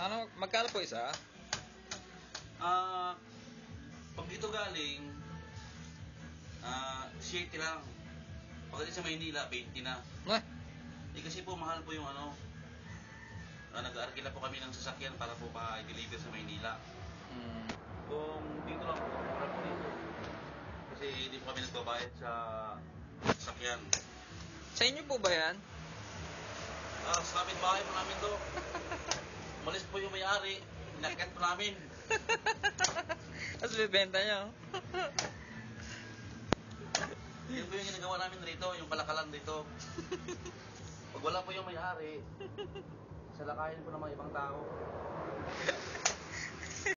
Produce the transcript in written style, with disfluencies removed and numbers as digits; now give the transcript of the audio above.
Ano, magkano po isa? Pag dito galing, 7 lang. Pagdating sa Maynila, 20 na. Kasi po mahal po yung ano, nag-aarkila po kami ng sasakyan para po pa-deliver sa Maynila. Kung dito lang po, mura po dito. Kasi hindi po kami nagbabayad sa sasakyan. Sa inyo po ba yan? Sa kapitbahay po namin to. Umalis po yung may-ari, inakyat po namin. Tapos bibenta nyo. Yun po yung ginagawa namin rito, yung palakalan dito. Pag wala po yung may-ari, salakayin po ng mga ibang tao.